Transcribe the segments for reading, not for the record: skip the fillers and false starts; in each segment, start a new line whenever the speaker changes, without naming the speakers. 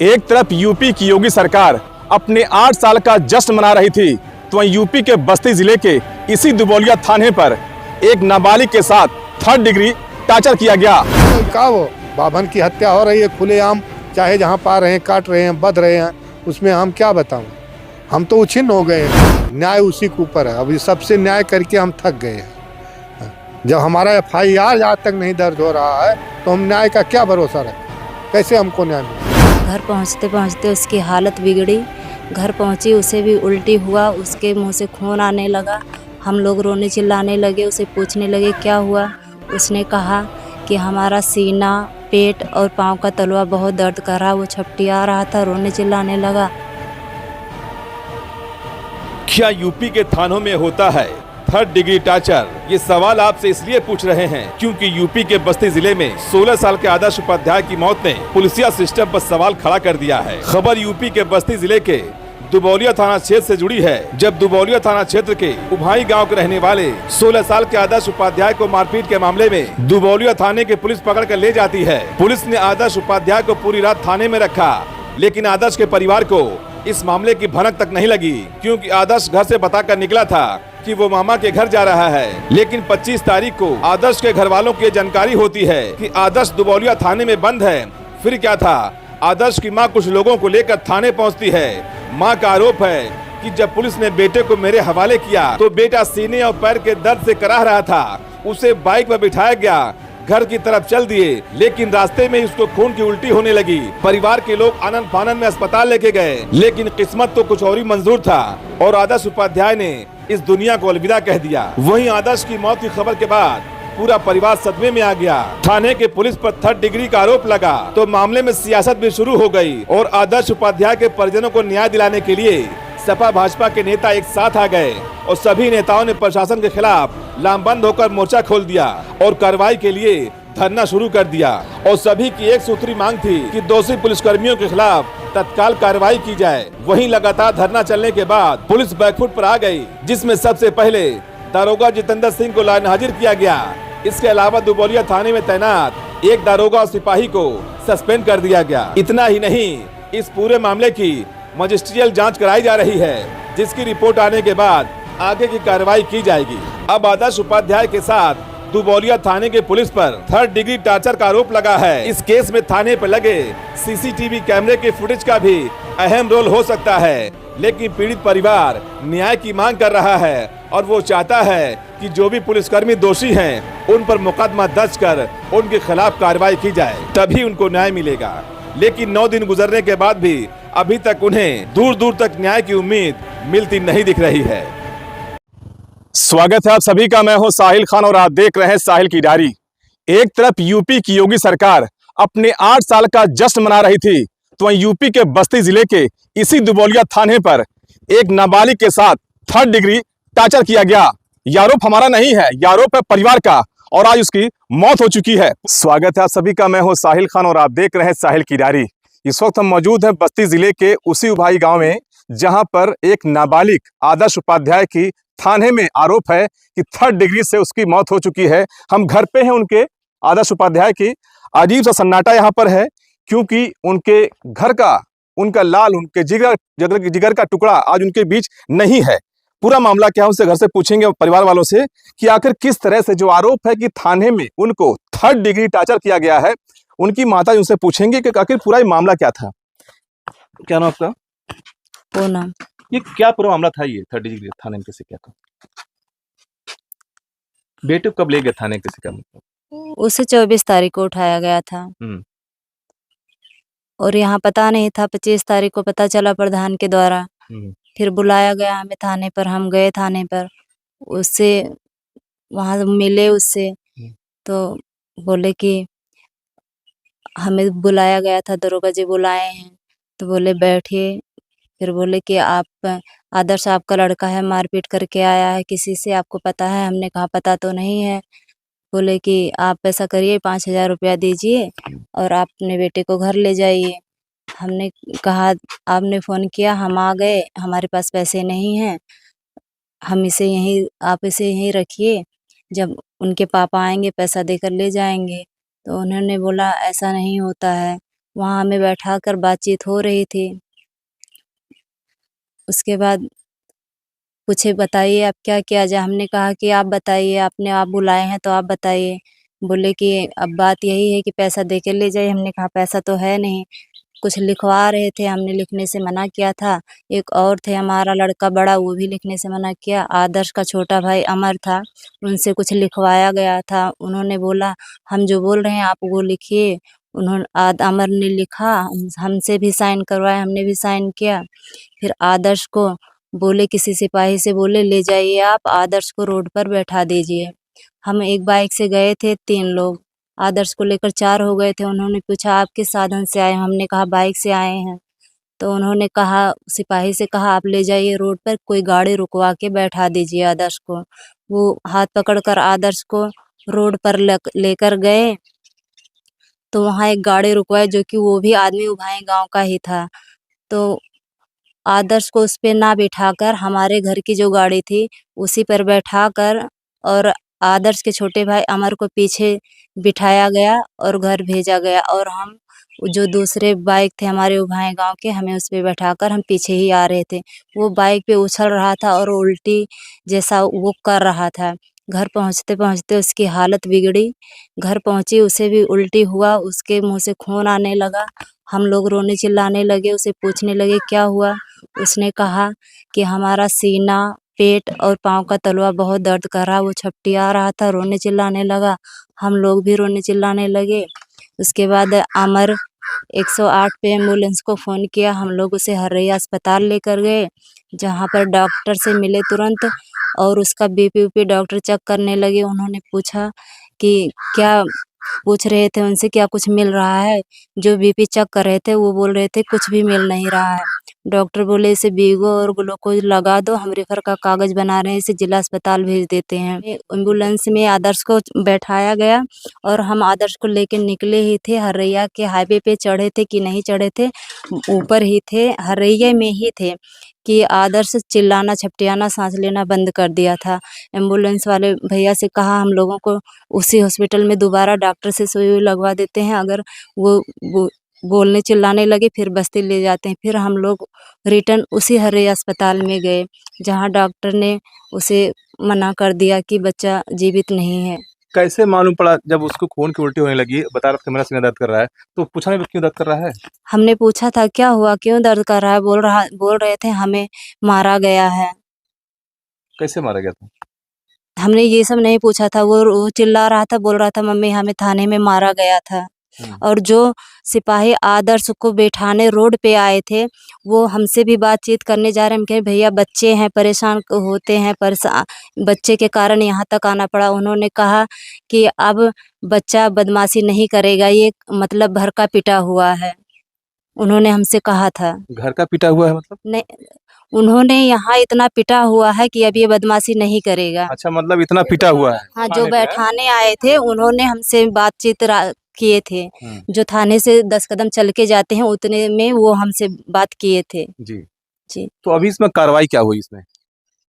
एक तरफ यूपी की योगी सरकार अपने 8 साल का जश्न मना रही थी, तो वहीं यूपी के बस्ती जिले के इसी दुबौलिया थाने पर एक नाबालिग के साथ 3rd डिग्री टॉर्चर किया गया।
का वो बाभन की हत्या हो रही है खुलेआम, चाहे जहाँ पा रहे हैं, काट रहे हैं, बध रहे हैं, उसमें हम क्या बताऊं। हम तो उछिन्न हो गए हैं। न्याय उसी के ऊपर है। अभी सबसे न्याय करके हम थक गए हैं। जब हमारा FIR आज तक नहीं दर्ज हो रहा है तो हम न्याय का क्या भरोसा रखें? कैसे हमको न्याय मिले?
घर पहुंचते पहुंचते उसकी हालत बिगड़ी। घर पहुंची, उसे भी उल्टी हुआ, उसके मुंह से खून आने लगा। हम लोग रोने चिल्लाने लगे, उसे पूछने लगे क्या हुआ। उसने कहा कि हमारा सीना, पेट और पाँव का तलवा बहुत दर्द कर रहा। वो छपटिया रहा था, रोने चिल्लाने लगा।
क्या यूपी के थानों में होता है 3rd डिग्री टॉर्चर? ये सवाल आपसे इसलिए पूछ रहे हैं क्योंकि यूपी के बस्ती जिले में 16 साल के आदर्श उपाध्याय की मौत ने पुलिसिया सिस्टम पर सवाल खड़ा कर दिया है। खबर यूपी के बस्ती जिले के दुबौलिया थाना क्षेत्र से जुड़ी है। जब दुबौलिया थाना क्षेत्र के उभाई गांव के रहने वाले 16 साल के आदर्श उपाध्याय को मारपीट के मामले में दुबौलिया थाने की पुलिस पकड़ कर ले जाती है। पुलिस ने आदर्श उपाध्याय को पूरी रात थाने में रखा, लेकिन आदर्श के परिवार को इस मामले की भनक तक नहीं लगी, क्योंकि आदर्श घर से बताकर निकला था कि वो मामा के घर जा रहा है। लेकिन 25 तारीख को आदर्श के घर वालों की जानकारी होती है कि आदर्श दुबौलिया थाने में बंद है। फिर क्या था, आदर्श की मां कुछ लोगों को लेकर थाने पहुंचती है। मां का आरोप है कि जब पुलिस ने बेटे को मेरे हवाले किया तो बेटा सीने और पैर के दर्द से कराह रहा था। उसे बाइक पर बिठाया गया, घर की तरफ चल दिए, लेकिन रास्ते में उसको खून की उल्टी होने लगी। परिवार के लोग आनंद फानन में अस्पताल लेके गए, लेकिन किस्मत तो कुछ और ही मंजूर था और आदर्श उपाध्याय ने इस दुनिया को अलविदा कह दिया। वहीं आदर्श की मौत की खबर के बाद पूरा परिवार सदमे में आ गया। थाने के पुलिस पर 3rd डिग्री का आरोप लगा तो मामले में सियासत भी शुरू हो गई और आदर्श उपाध्याय के परिजनों को न्याय दिलाने के लिए सपा भाजपा के नेता एक साथ आ गए और सभी नेताओं ने प्रशासन के खिलाफ लामबंद होकर मोर्चा खोल दिया और कार्रवाई के लिए धरना शुरू कर दिया। और सभी की एक सूत्री मांग थी कि दोषी पुलिसकर्मियों के खिलाफ तत्काल कार्रवाई की जाए। वहीं लगातार धरना चलने के बाद पुलिस बैकफुट पर आ गई, जिसमें सबसे पहले दारोगा जितेंद्र सिंह को लाइन हाजिर किया गया। इसके अलावा दुबौलिया थाने में तैनात एक दारोगा और सिपाही को सस्पेंड कर दिया गया। इतना ही नहीं, इस पूरे मामले की मजिस्ट्रियल जांच कराई जा रही है, जिसकी रिपोर्ट आने के बाद आगे की कार्रवाई की जाएगी। अब आदर्श उपाध्याय के साथ दुबौलिया थाने के पुलिस पर 3rd डिग्री टॉर्चर का आरोप लगा है। इस केस में थाने पर लगे CCTV कैमरे के फुटेज का भी अहम रोल हो सकता है, लेकिन पीड़ित परिवार न्याय की मांग कर रहा है और वो चाहता है कि जो भी पुलिसकर्मी दोषी हैं, उन पर मुकदमा दर्ज कर उनके खिलाफ कार्रवाई की जाए, तभी उनको न्याय मिलेगा। लेकिन 9 दिन गुजरने के बाद भी अभी तक उन्हें दूर दूर तक न्याय की उम्मीद मिलती नहीं दिख रही है। स्वागत है आप सभी का, मैं हूं साहिल खान और आप देख रहे हैं साहिल की डायरी। एक तरफ यूपी की योगी सरकार अपने 8 साल का जश्न मना रही थी, तो वहीं यूपी के बस्ती जिले के इसी दुबौलिया थाने पर एक नाबालिग के साथ 3rd डिग्री टॉर्चर किया गया। यह आरोप हमारा नहीं है, यह आरोप है परिवार का और आज उसकी मौत हो चुकी है। स्वागत है आप सभी का, मैं हूं साहिल खान और आप देख रहे हैं साहिल की डायरी। इस वक्त हम मौजूद हैं बस्ती जिले के उसी उभाई गांव में, जहां पर एक नाबालिग आदर्श उपाध्याय की थाने में आरोप है कि 3rd डिग्री से उसकी मौत हो चुकी है। हम घर पे हैं उनके आदर्श उपाध्याय की। अजीब सा सन्नाटा यहाँ पर है, क्योंकि उनके घर का, उनका लाल, उनके जिगर का टुकड़ा आज उनके बीच नहीं है। पूरा मामला क्या है उनसे घर से पूछेंगे, परिवार वालों से, कि आखिर किस तरह से जो आरोप है कि थाने में उनको 3rd डिग्री टॉर्चर किया गया है, उनकी माता उनसे पूछेंगे कि आखिर पूरा मामला क्या था। क्या नाम आपका?
पूनम।
ये क्या पूरा मामला था? ये 3rd डिग्री थाने में कैसे क्या था? बेटे को कब ले गए थाने, किसी का मतलब?
उसे 24 तारीख को उठाया गया था और यहाँ पता नहीं था। 25 तारीख को पता चला प्रधान के द्वारा। फिर बुलाया गया हमें थाने पर। हम गए थाने पर, उससे वहां मिले उससे, तो बोले कि हमें बुलाया गया था, दरोगा जी बुलाए हैं। तो बोले बैठिए। फिर बोले कि आप आदर्श आपका लड़का है, मारपीट करके आया है किसी से, आपको पता है? हमने कहा पता तो नहीं है। बोले कि आप ऐसा करिए, 5000 रुपया दीजिए और आप अपने बेटे को घर ले जाइए। हमने कहा आपने फ़ोन किया, हम आ गए, हमारे पास पैसे नहीं हैं, हम इसे यहीं, आप इसे यहीं रखिए, जब उनके पापा आएंगे पैसा देकर ले जाएंगे। तो उन्होंने बोला ऐसा नहीं होता है। वहाँ हमें बैठा कर बातचीत हो रही थी। उसके बाद पूछे बताइए आप क्या किया जाए? हमने कहा कि आप बताइए, आपने आप बुलाए हैं तो आप बताइए। बोले कि अब बात यही है कि पैसा दे के ले जाइए। हमने कहा पैसा तो है नहीं। कुछ लिखवा रहे थे, हमने लिखने से मना किया था। एक और थे हमारा लड़का बड़ा, वो भी लिखने से मना किया। आदर्श का छोटा भाई अमर था, उनसे कुछ लिखवाया गया था। उन्होंने बोला हम जो बोल रहे हैं आप वो लिखिए। उन्होंने अमर ने लिखा, हमसे भी साइन करवाया, हमने भी साइन किया। फिर आदर्श को बोले, किसी सिपाही से बोले ले जाइए आप आदर्श को रोड पर बैठा दीजिए। हम एक बाइक से गए थे 3 लोग, आदर्श को लेकर 4 हो गए थे। उन्होंने पूछा आप किस साधन से आए? हमने कहा बाइक से आए हैं। तो उन्होंने कहा, सिपाही से कहा आप ले जाइए रोड पर, कोई गाड़ी रुकवा के बैठा दीजिए आदर्श को। वो हाथ पकड़कर आदर्श को रोड पर लेकर गए। तो वहाँ एक गाड़ी रुकवाई, जो कि वो भी आदमी उभाए गाँव का ही था। तो आदर्श को उस पे ना बिठाकर हमारे घर की जो गाड़ी थी उसी पर बैठाकर, और आदर्श के छोटे भाई अमर को पीछे बिठाया गया और घर भेजा गया। और हम जो दूसरे बाइक थे हमारे उभाए गांव के, हमें उस पे बैठाकर हम पीछे ही आ रहे थे। वो बाइक पे उछल रहा था और उल्टी जैसा वो कर रहा था। घर पहुंचते पहुंचते उसकी हालत बिगड़ी। घर पहुंची, उसे भी उल्टी हुआ, उसके मुंह से खून आने लगा। हम लोग रोने चिल्लाने लगे, उसे पूछने लगे क्या हुआ? उसने कहा कि हमारा सीना, पेट और पाँव का तलवा बहुत दर्द कर रहा। वो छपटिया रहा था, रोने चिल्लाने लगा। हम लोग भी रोने चिल्लाने लगे। उसके बाद अमर 108 पे एम्बुलेंस को फ़ोन किया। हम लोग उसे हरैया अस्पताल लेकर गए, जहाँ पर डॉक्टर से मिले तुरंत, और उसका बीपी ऊपी डॉक्टर चेक करने लगे। उन्होंने पूछा कि क्या पूछ रहे थे उनसे, क्या कुछ मिल रहा है? जो बीपी चेक कर रहे थे वो बोल रहे थे कुछ भी मिल नहीं रहा है। डॉक्टर बोले इसे वीगो और ग्लूकोज लगा दो, हम रेफर का कागज बना रहे हैं, इसे जिला अस्पताल भेज देते हैं। एम्बुलेंस में आदर्श को बैठाया गया और हम आदर्श को लेके निकले ही थे। हरैया के हाईवे पे चढ़े थे कि नहीं चढ़े थे, ऊपर ही थे, हरैया में ही थे कि आदर्श चिल्लाना, छपटियाना, सांस लेना बंद कर दिया था। एम्बुलेंस वाले भैया से कहा हम लोगों को उसी हॉस्पिटल में दोबारा डॉक्टर से सुई वुई लगवा देते हैं, अगर वो बोलने चिल्लाने लगे फिर बस्ती ले जाते हैं। फिर हम लोग रिटर्न उसी हरैया अस्पताल में गए, जहाँ डॉक्टर ने उसे मना कर दिया कि बच्चा जीवित नहीं है।
कैसे मालूम पड़ा जब उसको खून की उल्टी होने लगी? बता रहा था मेरा सीना दर्द कर रहा है, तो पूछा नहीं क्यों दर्द कर रहा है?
हमने पूछा था क्या हुआ, क्यों दर्द कर रहा है? बोल रहे थे हमें मारा गया है।
कैसे मारा गया था?
हमने ये सब नहीं पूछा था। वो चिल्ला रहा था, बोल रहा था मम्मी हमें थाने में मारा गया था। और जो सिपाही आदर्श को बैठाने रोड पे आए थे, वो हमसे भी बातचीत करने जा रहे हैं। हम कहे भैया बच्चे हैं, परेशान होते हैं, बच्चे के कारण यहाँ तक आना पड़ा। उन्होंने कहा कि अब बच्चा बदमाशी नहीं करेगा, ये मतलब भर का पिटा हुआ है, उन्होंने हमसे कहा था।
घर का पिटा हुआ है मतलब?
नहीं, उन्होंने यहाँ इतना पिटा हुआ है कि अब ये बदमाशी नहीं करेगा।
अच्छा, मतलब इतना पिटा हुआ है।
हाँ, जो बैठाने आए थे उन्होंने हमसे बातचीत किए थे। जो थाने से 10 कदम चल के जाते हैं उतने में वो हमसे बात किए थे।
जी।
जी।
तो अभी इसमें कार्रवाई क्या हुई इसमें?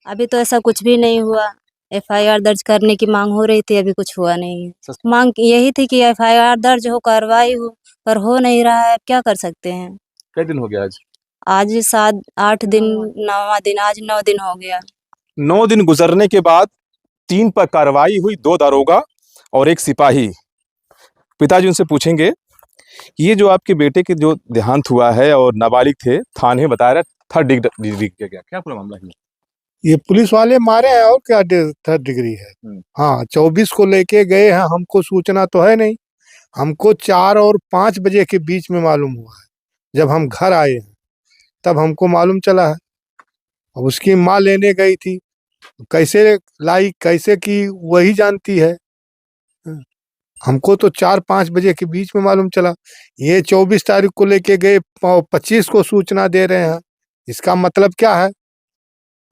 अभी तो ऐसा कुछ भी नहीं हुआ। एफआईआर दर्ज करने की मांग हो रही थी, अभी कुछ हुआ नहीं है। मांग यही थी कि एफआईआर दर्ज हो, कार्रवाई हो, पर हो नहीं रहा है। क्या कर सकते हैं?
कई दिन हो गया आज?
आज 7-8 दिन, 9वां दिन, आज 9 दिन हो गया।
9 दिन गुजरने के बाद 3 पर कार्रवाई हुई, 2 दारोगा और 1 सिपाही। पिताजी उनसे पूछेंगे ये जो आपके बेटे के जो देहांत हुआ है और नाबालिग थे, थाने बताया रहा 3rd डिग्री किया गया, क्या पूरा मामला है?
ये पुलिस वाले मारे हैं और क्या 3rd डिग्री है? हाँ, 24 को लेके गए हैं, हमको सूचना तो है नहीं। हमको 4 और 5 बजे के बीच में मालूम हुआ है। जब हम घर आए हैं तब हमको मालूम चला है। अब उसकी माँ लेने गई थी, कैसे लाई कैसे की वही जानती है। हमको तो 4-5 बजे के बीच में मालूम चला। ये 24 तारीख को लेके गए, 25 को सूचना दे रहे हैं। इसका मतलब क्या है?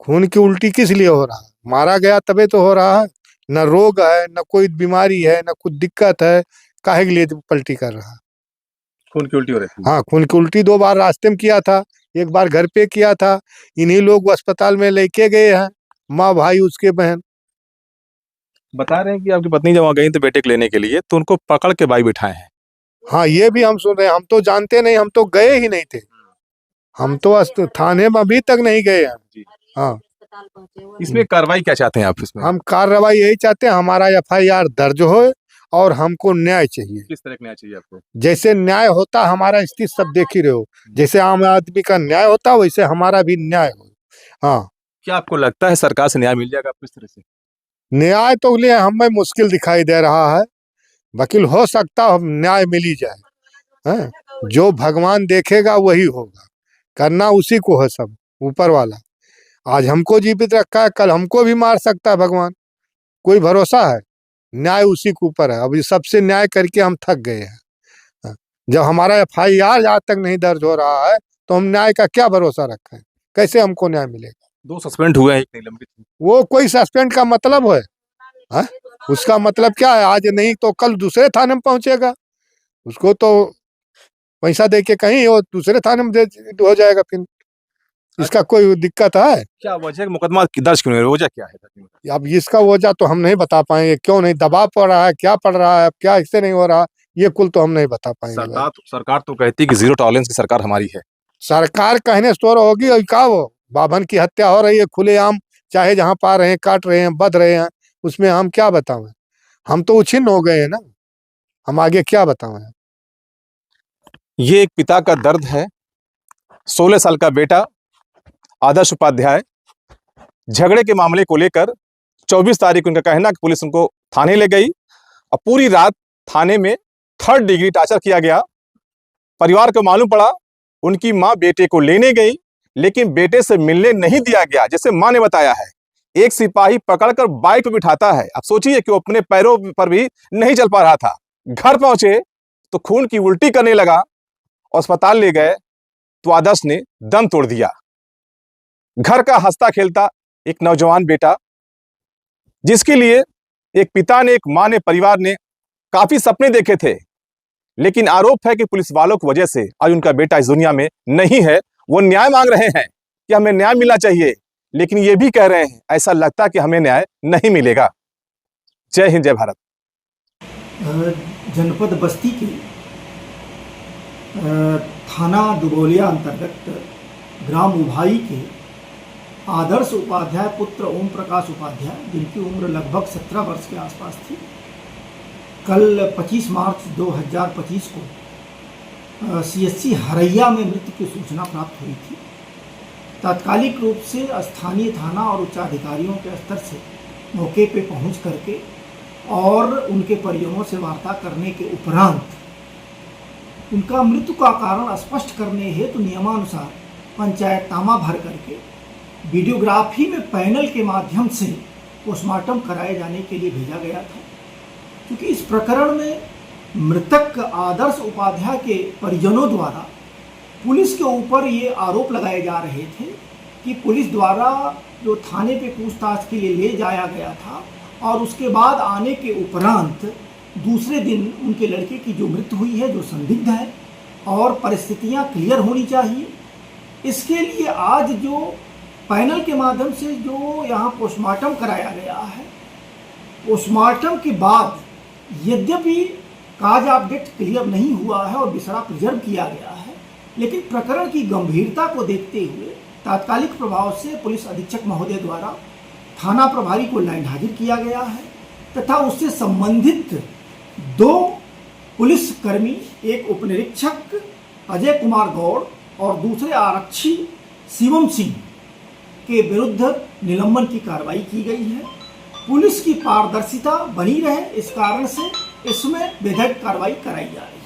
खून की उल्टी किस लिए हो रहा है? मारा गया तबे तो हो रहा है। न रोग है, न कोई बीमारी है, न कुछ दिक्कत है, काहे के लिए पलटी कर रहा है?
खून की उल्टी हो रही थी?
हाँ, खून की उल्टी 2 बार रास्ते में किया था, 1 बार घर पे किया था। इन्हीं लोग अस्पताल में लेके गए हैं, माँ, भाई, उसके बहन।
बता रहे हैं कि आपकी पत्नी जब वहाँ गई थी बेटे को लेने के लिए, तो उनको पकड़ के भाई बिठाए हैं।
हाँ, ये भी हम सुन रहे हैं। हम तो जानते नहीं, हम तो गए ही नहीं थे। हम तो थाने में अभी तक नहीं गए हैं। हाँ,
इसमें कार्रवाई क्या चाहते हैं आप इसमें?
हम कार्रवाई यही चाहते हैं, हमारा FIR दर्ज हो और हमको न्याय चाहिए।
किस तरह का न्याय चाहिए आपको?
जैसे न्याय होता, हमारा स्थिति सब देख ही रहे हो, जैसे आम आदमी का न्याय होता वैसे हमारा भी न्याय हो। हाँ,
क्या आपको लगता है सरकार से न्याय मिल जाएगा आपको इस तरह से?
न्याय तो लिए हमें मुश्किल दिखाई दे रहा है, वकील हो सकता न्याय मिल ही जाए। हैं? जो भगवान देखेगा वही होगा, करना उसी को है सब, ऊपर वाला। आज हमको जीवित रखा है, कल हमको भी मार सकता है भगवान, कोई भरोसा है? न्याय उसी के ऊपर है। अभी सबसे न्याय करके हम थक गए हैं। हाँ, जब हमारा FIR आज तक नहीं दर्ज हो रहा है तो हम न्याय का क्या भरोसा रखें? कैसे हमको न्याय मिलेगा?
2 सस्पेंड हुए हैं, 1 निलंबित है।
वो कोई सस्पेंड का मतलब है? हाँ? उसका मतलब क्या है? आज नहीं तो कल दूसरे थाने में पहुंचेगा, उसको तो पैसा दे के कहीं वो दूसरे थाने में हो जाएगा। फिर इसका कोई दिक्कत है?
क्या वजह मुकदमा दर्ज क्यों नहीं है? वजह क्या है?
अब इसका वजह तो हम नहीं बता पाएंगे, क्यों नहीं, दबाव पड़ रहा है, क्या पड़ रहा है, क्या इससे नहीं हो रहा, ये कुल तो हम नहीं बता पाएंगे।
सरकार तो कहती है कि 0 टॉलरेंस की सरकार हमारी है।
सरकार कहने से तो होगी, और क्या वो बाभन की हत्या हो रही है खुलेआम, चाहे जहाँ पा रहे हैं, काट रहे हैं, बध रहे हैं, उसमें हम क्या बताएं? हम तो उछिन्न हो गए हैं ना, हम आगे क्या बताएं?
ये एक पिता का दर्द है। 16 साल का बेटा आदर्श उपाध्याय झगड़े के मामले को लेकर 24 तारीख को उनका कहना कि पुलिस उनको थाने ले गई और पूरी रात थाने में 3rd डिग्री टार्चर किया गया। परिवार को मालूम पड़ा, उनकी मां बेटे को लेने गई लेकिन बेटे से मिलने नहीं दिया गया। जैसे मां ने बताया है, एक सिपाही पकड़कर बाइक पर बिठाता है। अब सोचिए कि वो अपने पैरों पर भी नहीं चल पा रहा था। घर पहुंचे तो खून की उल्टी करने लगा, अस्पताल ले गए तो आदर्श ने दम तोड़ दिया। घर का हंसता खेलता एक नौजवान बेटा, जिसके लिए एक पिता ने, एक मां ने, परिवार ने काफी सपने देखे थे, लेकिन आरोप है कि पुलिस वालों की वजह से आज उनका बेटा इस दुनिया में नहीं है। वो न्याय मांग रहे हैं कि हमें न्याय मिलना चाहिए, लेकिन ये भी कह रहे हैं ऐसा लगता है कि हमें न्याय नहीं मिलेगा। जय हिंद, जय भारत।
जनपद बस्ती के थाना दुबौलिया अंतर्गत ग्राम उभाई के आदर्श उपाध्याय पुत्र ओम प्रकाश उपाध्याय, जिनकी उम्र लगभग 17 वर्ष के आसपास थी, कल 25 मार्च 2025 को CSC हरैया में मृत्यु की सूचना प्राप्त हुई थी। तात्कालिक रूप से स्थानीय थाना और उच्चाधिकारियों के स्तर से मौके पे पहुंच करके और उनके परिजनों से वार्ता करने के उपरांत उनका मृत्यु का कारण स्पष्ट करने हेतु नियमानुसार पंचायतनामा भर करके वीडियोग्राफी में पैनल के माध्यम से पोस्टमार्टम कराए जाने के लिए भेजा गया था। क्योंकि इस प्रकरण में मृतक आदर्श उपाध्याय के परिजनों द्वारा पुलिस के ऊपर ये आरोप लगाए जा रहे थे कि पुलिस द्वारा जो थाने पे पूछताछ के लिए ले जाया गया था और उसके बाद आने के उपरांत दूसरे दिन उनके लड़के की जो मृत्यु हुई है, जो संदिग्ध है, और परिस्थितियां क्लियर होनी चाहिए। इसके लिए आज जो पैनल के माध्यम से जो यहाँ पोस्टमार्टम कराया गया है, पोस्टमार्टम के बाद यद्यपि काज ऑफ डेथ क्लियर नहीं हुआ है और बिसरा प्रिजर्व किया गया है, लेकिन प्रकरण की गंभीरता को देखते हुए तात्कालिक प्रभाव से पुलिस अधीक्षक महोदय द्वारा थाना प्रभारी को लाइन हाजिर किया गया है तथा उससे संबंधित 2 पुलिसकर्मी, एक उपनिरीक्षक अजय कुमार गौड़ और दूसरे आरक्षी शिवम सिंह के विरुद्ध निलंबन की कार्रवाई की गई है। पुलिस की पारदर्शिता बनी रहे, इस कारण से इसमें विधिक कार्रवाई कराई जा रही है।